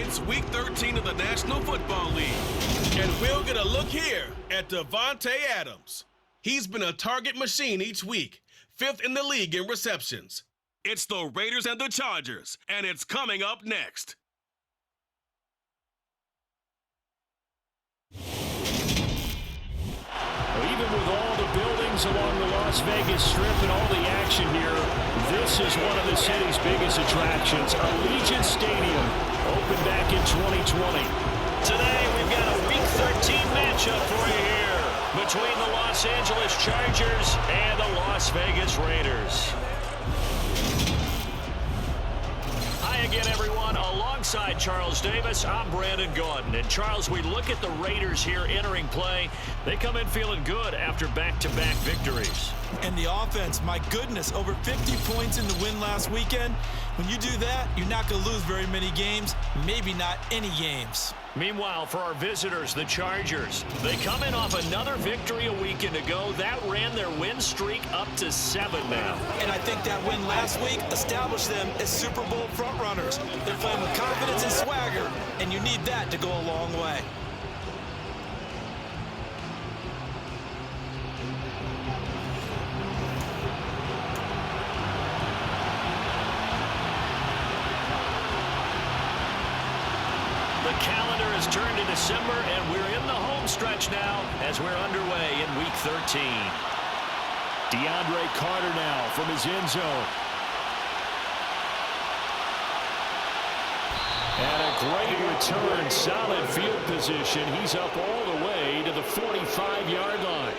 It's Week 13 of the National Football League. And we'll get a look here at Davante Adams. He's been a target machine each week, 5th in the league in receptions. It's the Raiders and the Chargers, and it's coming up next. Even with all the buildings along the Las Vegas Strip and all the action here, this is one of the city's biggest attractions. Allegiant Stadium opened back in 2020. Today we've got a Week 13 matchup for you here between the Los Angeles Chargers and the Las Vegas Raiders. Hi again, everyone. Alongside Charles Davis, I'm Brandon Gaudin. And Charles, we look at the Raiders here entering play. They come in feeling good after back-to-back victories. And the offense, my goodness, over 50 points in the win last weekend. When you do that, you're not going to lose very many games, maybe not any games. Meanwhile, for our visitors, the Chargers, they come in off another victory a weekend ago. That ran their win streak up to 7 now. And I think that win last week established them as Super Bowl frontrunners. They're playing with confidence and swagger, and you need that to go a long way. Has turned to December, and we're in the home stretch now as we're underway in Week 13. DeAndre Carter now from his end zone. And a great return, solid field position. He's up all the way to the 45-yard line.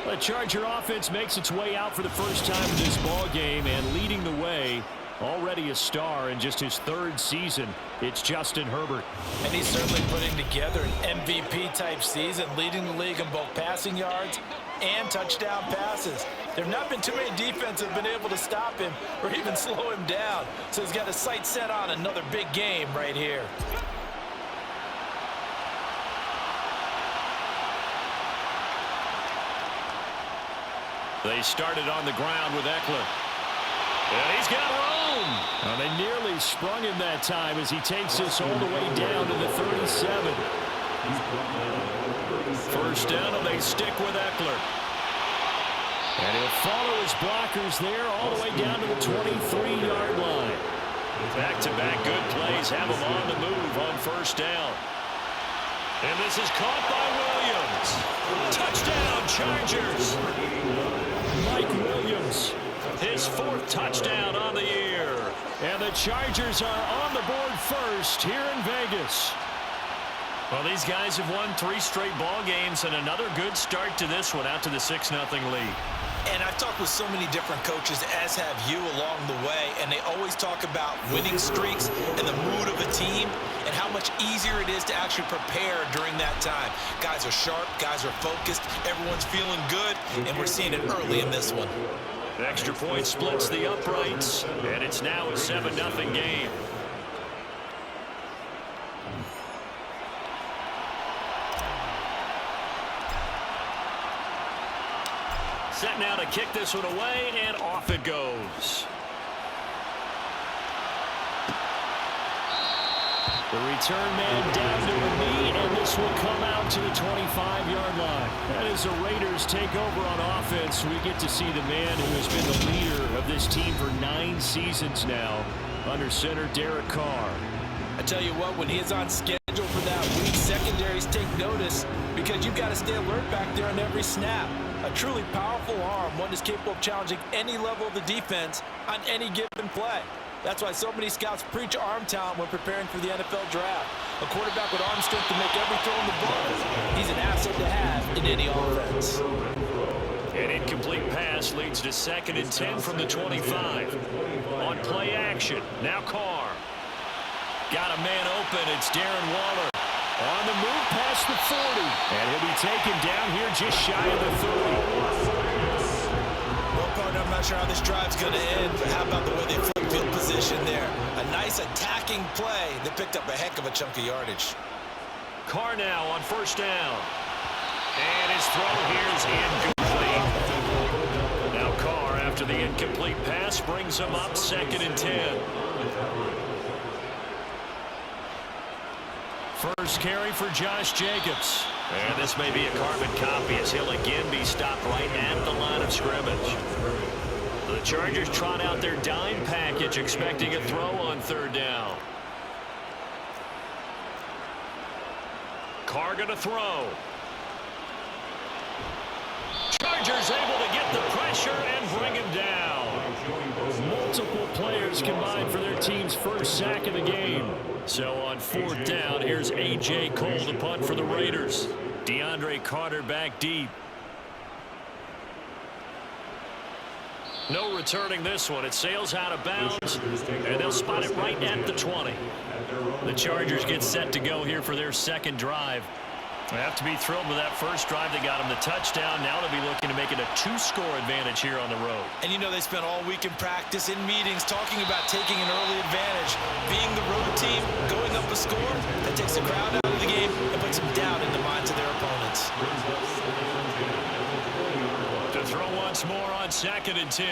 The Charger offense makes its way out for the first time in this ball game, and leading the way, already a star in just his 3rd season, it's Justin Herbert. And he's certainly putting together an MVP-type season, leading the league in both passing yards and touchdown passes. There have not been too many defenses that have been able to stop him or even slow him down. So he's got his sights set on another big game right here. They started on the ground with Eckler. And he's got room. Well, they nearly sprung him that time as he takes this all the way down to the 37. First down, and they stick with Eckler. And he'll follow his blockers there all the way down to the 23-yard line. Back-to-back good plays have him on the move on first down. And this is caught by Williams. Touchdown, Chargers. Mike Williams, his 4th touchdown on the year. And the Chargers are on the board first here in Vegas. Well, these guys have won 3 straight ball games and another good start to this one out to the 6-0 lead. And I've talked with so many different coaches, as have you, along the way, and they always talk about winning streaks and the mood of a team and how much easier it is to actually prepare during that time. Guys are sharp, guys are focused, everyone's feeling good, and we're seeing it early in this one. Extra point splits the uprights, and it's now a 7-0 game. Set now to kick this one away, and off it goes. The return man down to a knee, and this will come out to the 25-yard line. And as the Raiders take over on offense, we get to see the man who has been the leader of this team for 9 seasons now, under center Derek Carr. I tell you what, when he is on schedule for that week, secondaries take notice because you've got to stay alert back there on every snap. A truly powerful arm, one that's capable of challenging any level of the defense on any given play. That's why so many scouts preach arm talent when preparing for the NFL draft. A quarterback with arm strength to make every throw on the ball. He's an asset to have in any offense. An incomplete pass leads to 2nd and 10 from the 25. On play action, now Carr. Got a man open, it's Darren Waller. On the move past the 40. And he'll be taken down here just shy of the 30. Well, partner, I'm not sure how this drive's going to end, but how about the way they flip field position there? A nice attacking play that picked up a heck of a chunk of yardage. Carr now on first down. And his throw here is incomplete. Now Carr, after the incomplete pass, brings him up 2nd and 10. First carry for Josh Jacobs. And this may be a carbon copy as he'll again be stopped right at the line of scrimmage. The Chargers trot out their dime package, expecting a throw on third down. Carr going to throw. Chargers able to get the pressure and bring him down. Multiple players combined for their team's first sack of the game. So on fourth down, here's A.J. Cole to punt for the Raiders. DeAndre Carter back deep. No returning this one. It sails out of bounds, and they'll spot it right at the 20. The Chargers get set to go here for their second drive. They have to be thrilled with that first drive. They got them the touchdown. Now they'll be looking to make it a 2-score advantage here on the road. And you know they spent all week in practice, in meetings, talking about taking an early advantage. Being the road team, going up a score, that takes the crowd out of the game and puts them down in the minds of their opponents. To throw once more on 2nd and 10.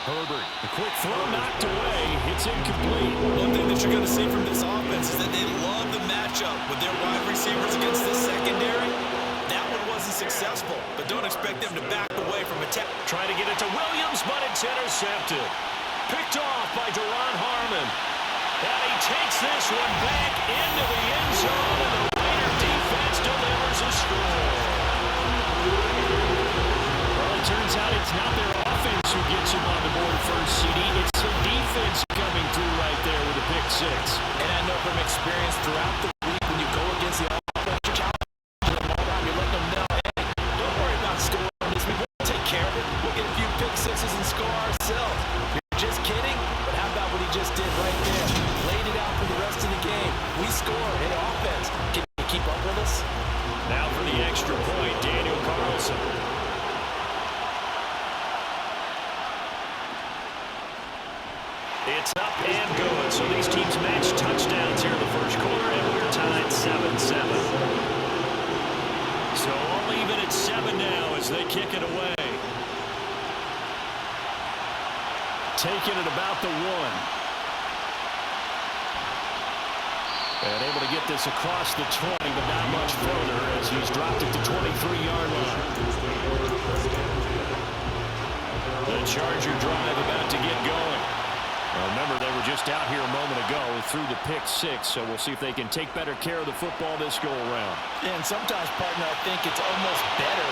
Herbert, a quick throw knocked away. It's incomplete. One thing that you're going to see from this offense is that they love the matchup with their wide receivers against this secondary. That one wasn't successful, but don't expect them to back away from attack. Trying to get it to Williams, but it's intercepted. Picked off by Duron Harmon. And he takes this one back into the end zone, and the Raider defense delivers a score. Well, it turns out it's not their offense who gets him on the board first, CD. It's the defense coming through right there with a pick six. And I know from experience throughout the week, when you go against the offense, you're challenging them all down. You're letting them know, hey, don't worry about scoring this week. We'll take care of it. We'll get a few pick sixes and score ourselves. You're just kidding? But how about what he just did right there? Laid it out for the rest of the game. We score. Hey, offense, can you keep up with us? Now for the extra point, Daniel Carlson. It's up and good. So these teams match touchdowns here in the first quarter, and we're tied 7-7. So all even at 7 now as they kick it away. Taking it about the 1. And able to get this across the 20, but not much further as he's dropped it to 23-yard line. The Charger drive about to get going. Well, remember, they were just out here a moment ago through the pick six, so we'll see if they can take better care of the football this go-around. And sometimes, partner, I think it's almost better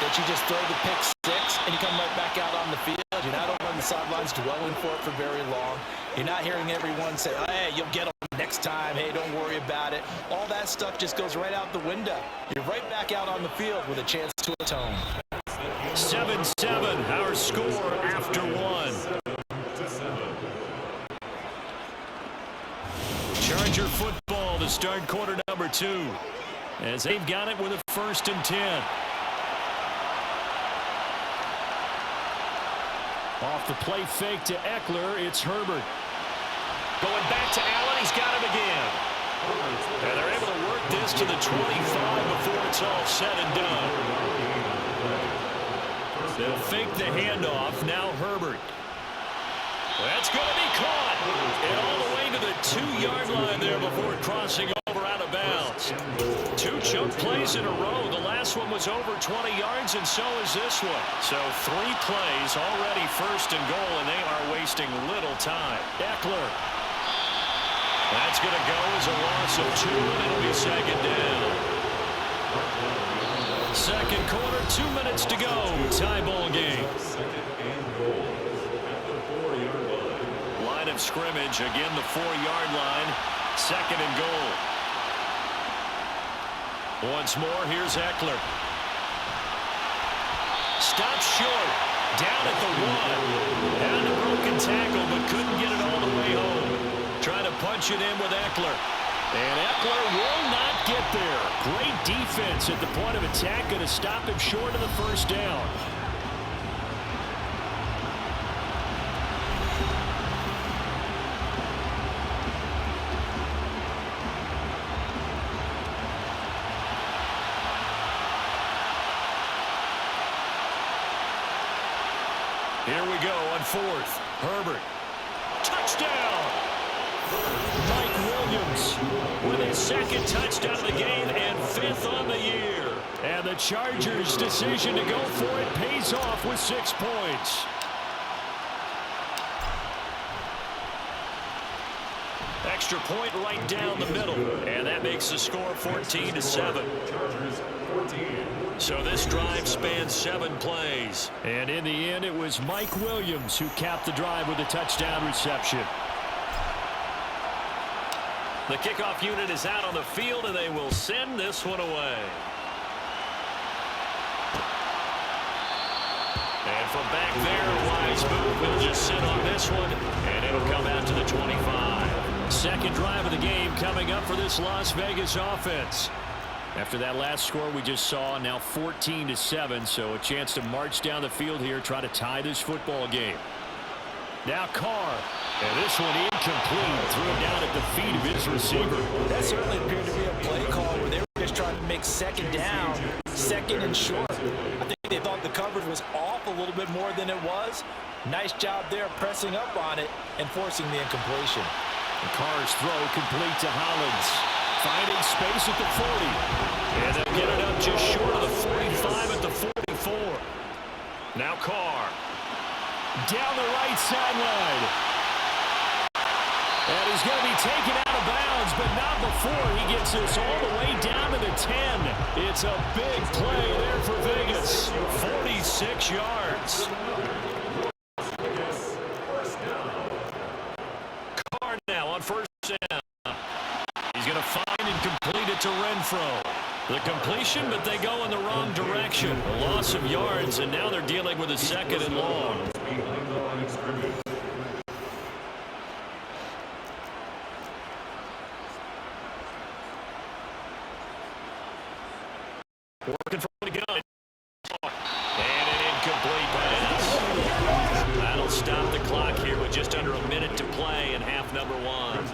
that you just throw the pick six and you come right back out on the field. You're not over on the sidelines dwelling for it for very long. You're not hearing everyone say, hey, you'll get them next time. Hey, don't worry about it. All that stuff just goes right out the window. You're right back out on the field with a chance to atone. 7-7, our score after 1. Charger football to start quarter number 2 as they've got it with a 1st and 10. Off the play fake to Eckler, it's Herbert. Going back to Allen, he's got him again. And they're able to work this to the 25 before it's all said and done. They'll fake the handoff, now Herbert. That's going to be caught. And all the way to the 2-yard line there before crossing over out of bounds. 2 chunk plays in a row. The last one was over 20 yards, and so is this one. So 3 plays already 1st and goal, and they are wasting little time. Eckler. That's going to go as a loss of 2, and it'll be 2nd down. Second quarter, 2 minutes to go. Tie ball game. Line of scrimmage, again the 4-yard line. 2nd and goal. Once more, here's Eckler. Stops short. Down at the 1. And a broken tackle, but couldn't get it all the way home. Trying to punch it in with Eckler. And Eckler will not get there. Great defense at the point of attack. Going to stop him short of the 1st down. Here we go on 4th. Herbert. Touchdown! Mike Williams with his second touchdown of the game and 5th on the year. And the Chargers' decision to go for it pays off with 6 points. Extra point right down the middle, and that makes the score 14-7. So this drive spans 7 plays. And in the end, it was Mike Williams who capped the drive with a touchdown reception. The kickoff unit is out on the field, and they will send this one away. And from back there, wise move. He'll just sit on this one, and it'll come out to the 25. Second drive of the game coming up for this Las Vegas offense. After that last score we just saw, now 14-7, so a chance to march down the field here, try to tie this football game. Now Carr, and this one incomplete, threw it down at the feet of his receiver. That certainly appeared to be a play call where they were just trying to make second down, second and short. I think they thought the coverage was off a little bit more than it was. Nice job there pressing up on it and forcing the incompletion. And Carr's throw complete to Hollins, finding space at the 40. And they'll get it up just short of the 45 at the 44. Now Carr. Down the right sideline. And he's going to be taken out of bounds, but not before he gets this all the way down to the 10. It's a big play there for Vegas. 46 yards. Carr now on first down. He's going to find and complete it to Renfro. The completion, but they go in the wrong direction. A loss of yards, and now they're dealing with a second and long. Working from the gun. And an incomplete pass. That'll stop the clock here with just under a minute to play in half number 1.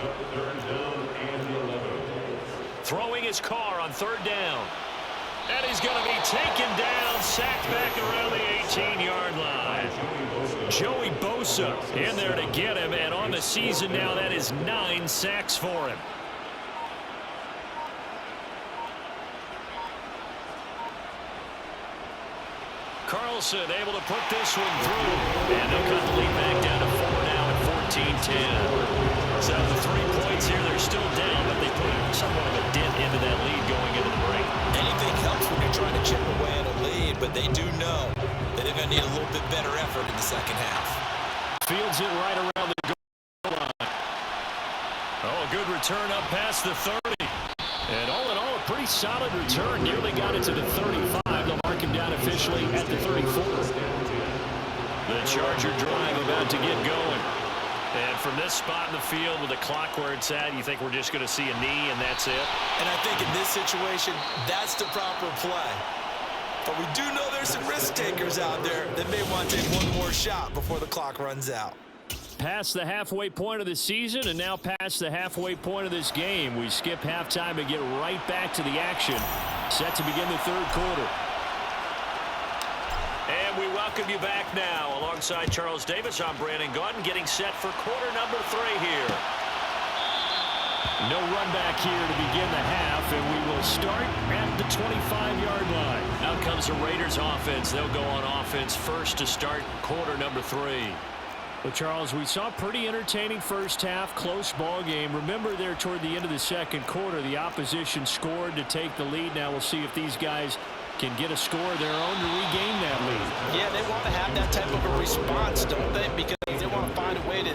Throwing his Carr on third down. And he's going to be taken down, sacked back around the 18-yard line. Joey Bosa in there to get him, and on the season now, that is 9 sacks for him. Carlson able to put this one through, and they'll cut the lead back down to 4 now at 14-10. So the 3 points here, they're still down, but they put somewhat of a dent into that lead going into the break. Anything helps when you're trying to chip away at a lead, but they do know that they're going to need a little bit better effort in the second half. Fields it right around the goal line. Oh, a good return up past the 30. And all in all, a pretty solid return. Nearly got it to the 35. They'll mark him down officially at the 34. The Charger drive about to get going. And from this spot in the field with the clock where it's at, you think we're just going to see a knee and that's it? And I think in this situation, that's the proper play. But we do know there's some risk takers out there that may want to take one more shot before the clock runs out. Past the halfway point of the season and now past the halfway point of this game. We skip halftime and get right back to the action. Set to begin the third quarter. And we welcome you back now. Alongside Charles Davis, I'm Brandon Gaudin, getting set for quarter number 3 here. No run back here to begin the half, and we will start at the 25-yard line. Out comes the Raiders offense. They'll go on offense first to start quarter number 3. Well, Charles, we saw a pretty entertaining first half, close ball game. Remember there toward the end of the second quarter, the opposition scored to take the lead. Now we'll see if these guys can get a score of their own to regain that lead. Yeah, they want to have that type of a response, don't they? Because they want to find a way to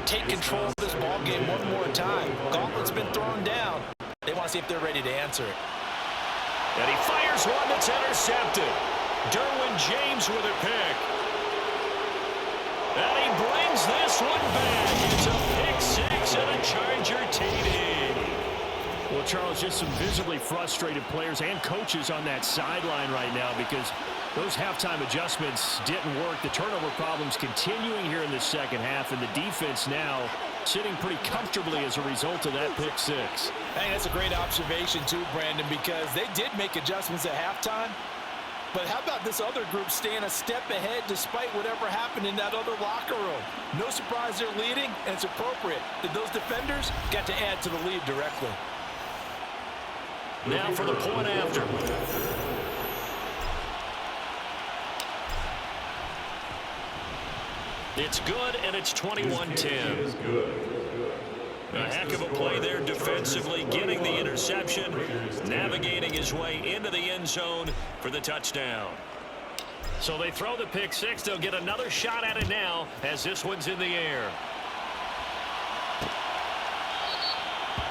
take control of this ball game one more time. Gauntlet's been thrown down. They want to see if they're ready to answer it. And he fires one that's intercepted. Derwin James with a pick. And he brings this one back. It's a pick-6 and a Charger TD. Well, Charles, just some visibly frustrated players and coaches on that sideline right now because those halftime adjustments didn't work. The turnover problems continuing here in the second half, and the defense now sitting pretty comfortably as a result of that pick-6. Hey, that's a great observation too, Brandon, because they did make adjustments at halftime. But how about this other group staying a step ahead despite whatever happened in that other locker room? No surprise they're leading, and it's appropriate that those defenders got to add to the lead directly. Now for the point after. It's good, and it's 21-10. A heck of a play there defensively, getting the interception, navigating his way into the end zone for the touchdown. So they throw the pick six. They'll get another shot at it now as this one's in the air.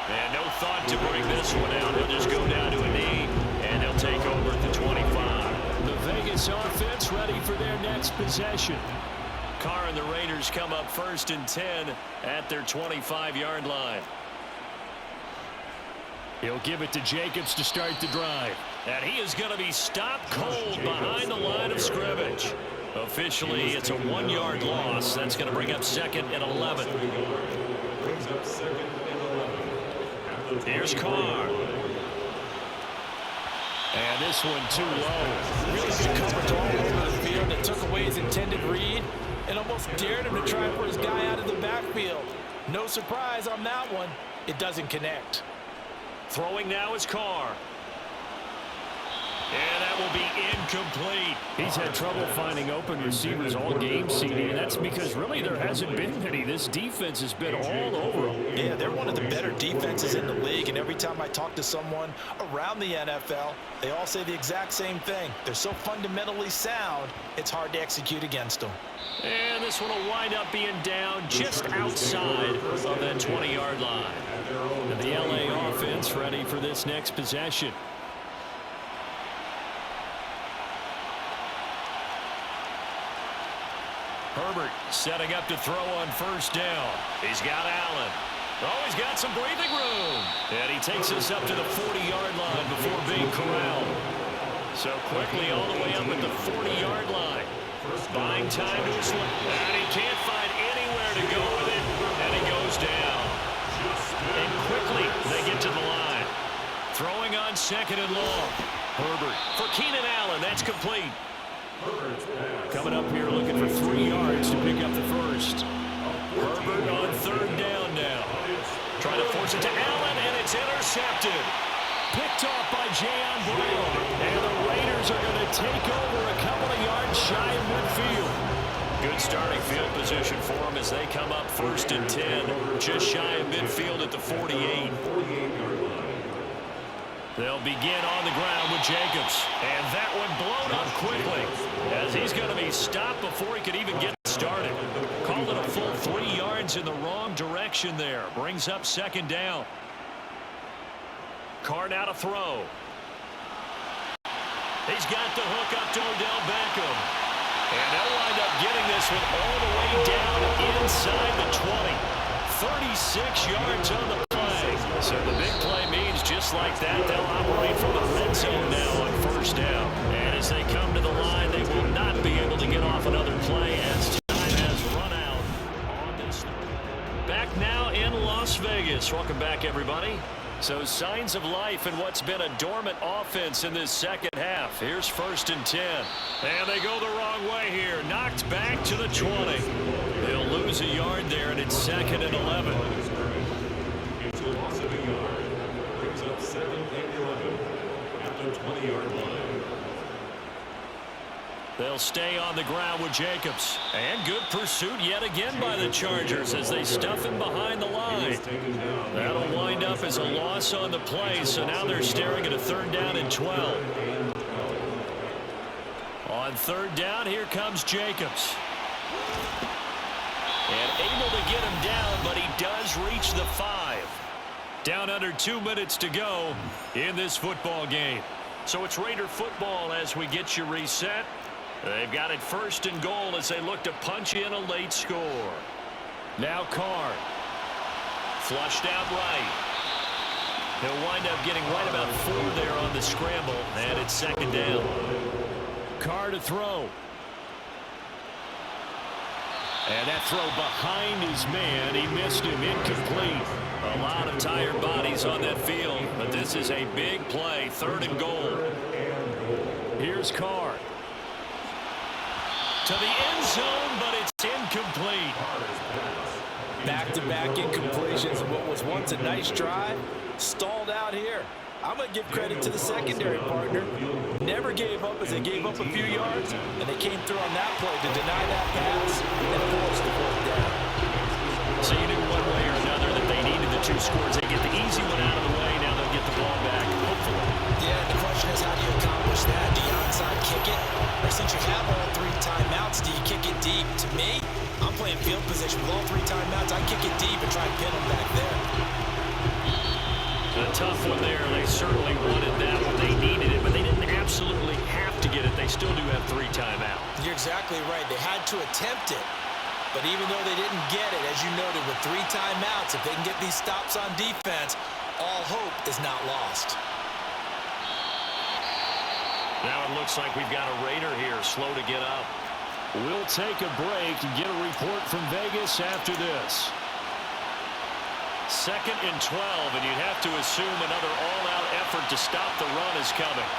And no thought to bring this one out. He'll just go down to a knee, and they'll take over at the 25. The Vegas offense ready for their next possession. Carr and the Raiders come up 1st and 10 at their 25-yard line. He'll give it to Jacobs to start the drive. And he is going to be stopped cold behind the line of scrimmage. Officially, it's a 1-yard loss. That's going to bring up 2nd and 11. Here's Carr. And this one too low. Really good coverage all over the field that took away his intended read and almost dared him to try for his guy out of the backfield. No surprise on that one. It doesn't connect. Throwing now is Carr. And that will be incomplete. He's had trouble finding open receivers all game, CD, and that's because really there hasn't been many. This defense has been all over them. Yeah, they're one of the better defenses in the league, and every time I talk to someone around the NFL, they all say the exact same thing. They're so fundamentally sound, it's hard to execute against them. And this one will wind up being down just outside of that 20-yard line. And the LA offense ready for this next possession. Herbert setting up to throw on 1st down. He's got Allen. Oh, he's got some breathing room. And he takes us up to the 40-yard line before being corralled. So quickly all the way up at the 40-yard line. Buying time to his left. And he can't find anywhere to go with it. And he goes down. And quickly they get to the line. Throwing on 2nd and long. Herbert for Keenan Allen. That's complete. Coming up here looking for 3 yards to pick up the first. Herbert on 3rd down now. Trying to force it to Allen, and it's intercepted. Picked off by Jayon Brown. And the Raiders are going to take over a couple of yards shy of midfield. Good starting field position for them as they come up 1st and 10. Just shy of midfield at the 48. They'll begin on the ground with Jacobs. And that one blown up quickly as he's going to be stopped before he could even get started. Called it a full 3 yards in the wrong direction there. Brings up 2nd down. Carr now to throw. He's got the hook up to Odell Beckham. And they'll wind up getting this one all the way down inside the 20. 36 yards on the play. So the big play means just like that, they'll operate from the red zone now on 1st down. And as they come to the line, they will not be able to get off another play as time has run out on this. Back now in Las Vegas. Welcome back, everybody. So signs of life in what's been a dormant offense in this second half. Here's 1st and 10. And they go the wrong way here. Knocked back to the 20. They'll lose a yard there, and it's 2nd and 11. Into a loss of a yard. Brings up 2nd and 11 at the 20-yard line. They'll stay on the ground with Jacobs. And good pursuit yet again by the Chargers as they stuff him behind the line. That'll wind up as a loss on the play, so now they're staring at a 3rd down and 12. On 3rd down, here comes Jacobs. And able to get him down, but he does reach the 5. Down under 2 minutes to go in this football game. So it's Raider football as we get you reset. They've got it 1st and goal as they look to punch in a late score. Now Carr. Flushed out right. He'll wind up getting right about 4 there on the scramble, and it's 2nd down. Carr to throw. And that throw behind his man. He missed him. Incomplete. A lot of tired bodies on that field, but this is a big play. 3rd and goal. Here's Carr. To the end zone, but it's incomplete. Back-to-back incompletions of what was once a nice drive. Stalled out here. I'm going to give credit to the secondary partner. Never gave up as they gave up a few yards, and they came through on that play to deny that pass and force the fourth down. So you knew one way or another that they needed the 2 scores. They get the easy one out of the way. Now they'll get the ball back, hopefully. Yeah, and the question is, how do you accomplish that? Do you onside kick it? Or since you have all 3 timeouts, do you kick it deep? To me, I'm playing field position with all 3 timeouts. I kick it deep and try and pin them back there. A tough one there. They certainly wanted that one. They needed it, but they didn't absolutely have to get it. They still do have 3 timeouts. You're exactly right. They had to attempt it. But even though they didn't get it, as you noted, with 3 timeouts, if they can get these stops on defense, all hope is not lost. Now it looks like we've got a Raider here, slow to get up. We'll take a break and get a report from Vegas after this. 2nd and 12, and you'd have to assume another all-out effort to stop the run is coming.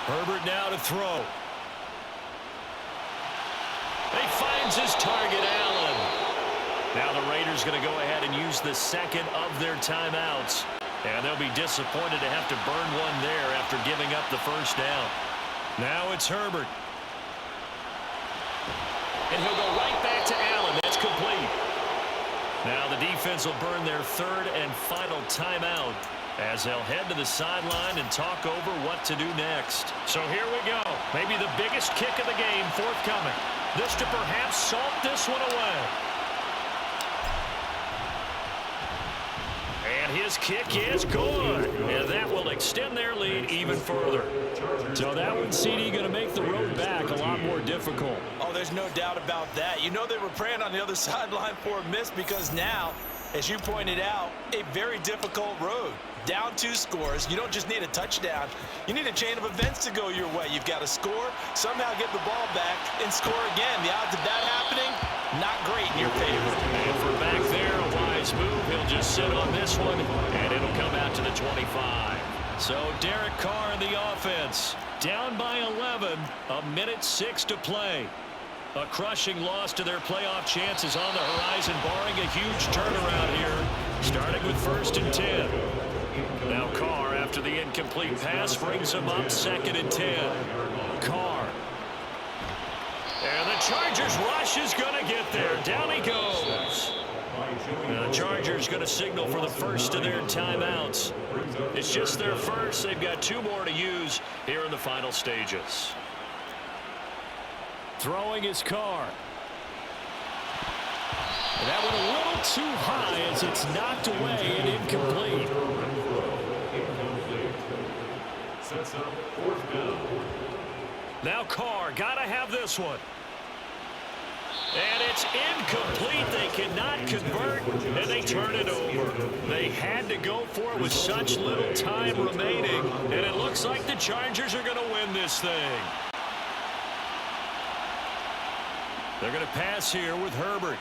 Herbert now to throw. He finds his target, Allen. Now the Raiders going to go ahead and use the 2nd of their timeouts. And they'll be disappointed to have to burn one there after giving up the first down. Now it's Herbert. And he'll go right back to Allen. That's complete. Now the defense will burn their 3rd and final timeout as they'll head to the sideline and talk over what to do next. So here we go. Maybe the biggest kick of the game forthcoming. This to perhaps salt this one away. And his kick is good. And that will extend their lead even further. So that one, CD, going to make the road back a lot more difficult. Oh, there's no doubt about that. You know they were praying on the other sideline for a miss because now, as you pointed out, a very difficult road. Down 2 scores. You don't just need a touchdown. You need a chain of events to go your way. You've got to score, somehow get the ball back, and score again. The odds of that happening, not great in your favor. And for back there, a wise move. He'll just sit on this one, and it'll come out to the 25. So Derek Carr in the offense. Down by 11, 1:06 to play. A crushing loss to their playoff chances on the horizon, barring a huge turnaround here, starting with 1st and 10. Now Carr, after the incomplete pass, brings him up 2nd and 10. Carr. And the Chargers rush is going to get there. Down he goes. Now the Chargers going to signal for the first of their timeouts. It's just their first. They've got 2 more to use here in the final stages. Throwing his Carr. And that one a little too high as it's knocked away and incomplete. Sets up 4th down. Now Carr, gotta have this one. And it's incomplete. They cannot convert, and they turn it over. They had to go for it with such little time remaining, and it looks like the Chargers are going to win this thing. They're going to pass here with Herbert.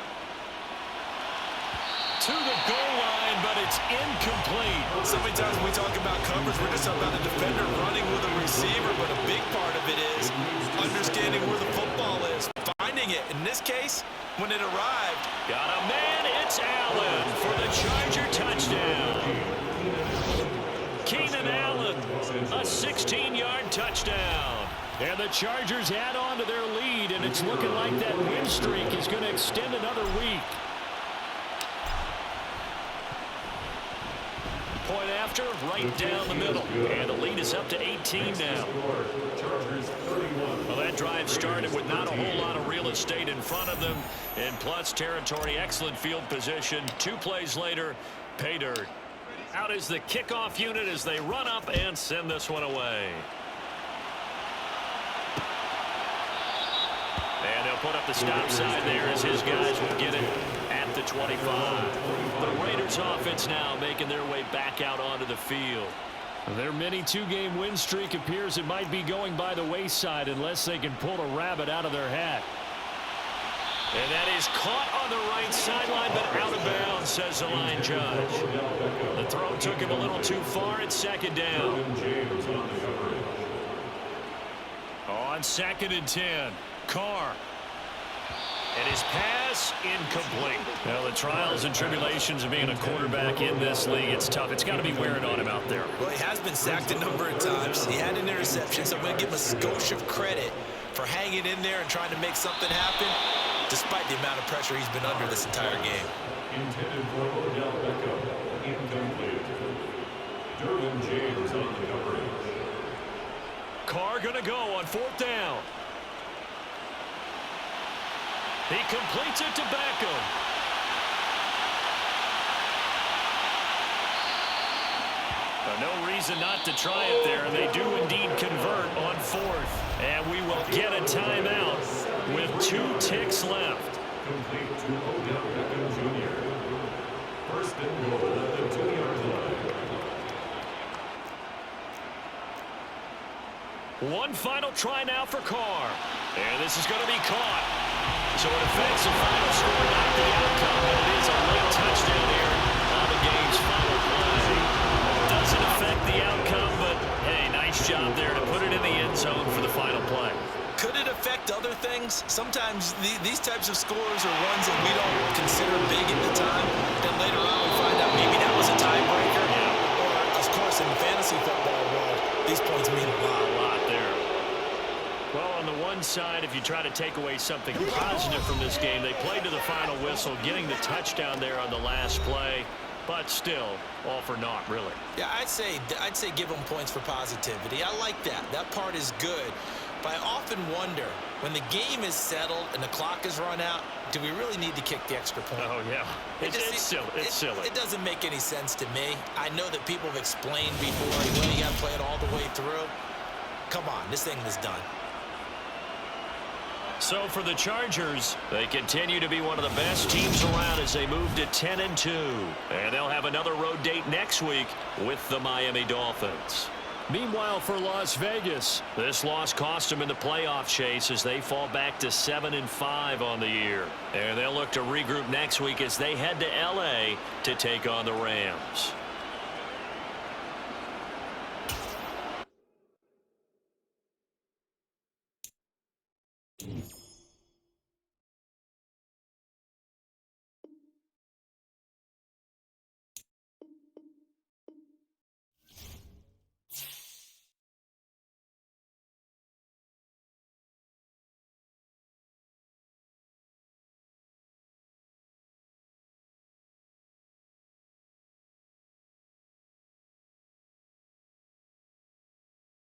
To the goal line, but it's incomplete. So many times when we talk about coverage, we're just talking about a defender running with a receiver, but a big part of it is understanding where the football is, finding it. In this case, when it arrived. Got a man, it's Allen for the Charger touchdown. Keenan Allen, a 16-yard touchdown. And the Chargers add on to their lead, and it's looking like that win streak is going to extend another week. Point after, right down the middle. And the lead is up to 18 now. Well, that drive started with not a whole lot of real estate in front of them. In plus territory, excellent field position. 2 plays later, pay dirt. Out is the kickoff unit as they run up and send this one away. And they'll put up the stop sign there as his guys will get it at the 25. The Raiders offense now making their way back out onto the field. Their mini 2-game win streak appears it might be going by the wayside unless they can pull a rabbit out of their hat. And that is caught on the right sideline, but out of bounds, says the line judge. The throw took him a little too far. It's 2nd down. On 2nd and 10, Carr. And his pass incomplete. Well, the trials and tribulations of being a quarterback in this league, it's tough. It's got to be wearing on him out there. Well, he has been sacked a number of times. He had an interception, so I'm going to give him a skosh of credit for hanging in there and trying to make something happen, despite the amount of pressure he's been under this entire game. Intended for Odell Beckham. Incomplete. Derwin James on the coverage. Carr going to go on 4th down. He completes it to Beckham. No reason not to try it there, and they do indeed convert on 4th. And we will get a timeout with 2 ticks left. Complete to Odell Beckham Jr. First and goal at the 2-yard line. One final try now for Carr. And this is going to be caught. So it affects the final score, not the outcome, but it is a late touchdown here on the game's final play. Doesn't affect the outcome, but hey, nice job there to put it in the end zone for the final play. Could it affect other things? Sometimes these types of scores are ones that we don't consider big at the time. Then later on we find out maybe that was a tiebreaker. Yeah. Or, of course, in the fantasy football world, these points mean a lot there. Well, on the one side, if you try to take away something positive from this game, they played to the final whistle, getting the touchdown there on the last play. But still, all for naught, really. Yeah, I'd say give them points for positivity. I like that. That part is good. But I often wonder, when the game is settled and the clock is run out, do we really need to kick the extra point? Oh, yeah. It's silly. It's silly. It doesn't make any sense to me. I know that people have explained before, well, you got to play it all the way through. Come on, this thing is done. So for the Chargers, they continue to be one of the best teams around as they move to 10-2. And they'll have another road date next week with the Miami Dolphins. Meanwhile, for Las Vegas, this loss cost them in the playoff chase as they fall back to 7-5 on the year. And they'll look to regroup next week as they head to L.A. to take on the Rams.